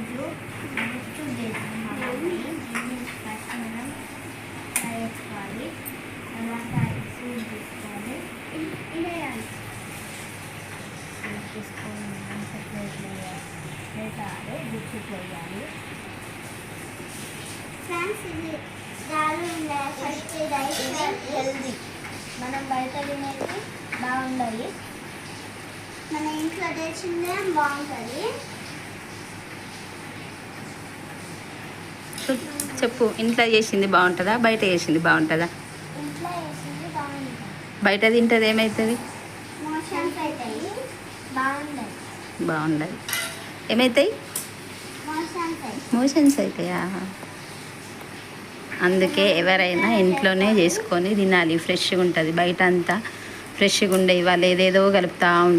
ఈరోజు మిక్చర్ చేస్తున్నాం. దీన్ని ఫస్ట్ మనం ఫ్రై చేసుకోవాలి. తర్వాత సూప్ తీసుకోవాలి. వేయాలి సూప్ తీసుకొని మనం ప్లేట్లో వేయాలి. గుడ్డు వేయాలి. ఫ్రెండ్స్ ఇది ఫస్ట్ రైస్ హెల్దీ. మనం బయట తినేది బాగుండాలి, మన ఇంట్లో తెచ్చిందే బాగుంటుంది. చెప్పు, ఇంట్లో చేసింది బాగుంటుందా బయట చేసింది బాగుంటుందా? ఇంట్లో చేసింది బాగుంటుంది. బయట తింటుంది ఏమవుతుంది? మోషన్స్ అవుతాయి. బాగుండదు. బాగుండదు. ఏమవుతాయి? మోషన్స్ అవుతాయా? అందుకే ఎవరైనా ఇంట్లోనే చేసుకొని తినాలి. ఫ్రెష్గా ఉంటుంది. బయట అంతా ఫ్రెష్గా ఉండే వాళ్ళు ఏదేదో కలుపుతూ ఉంటారు.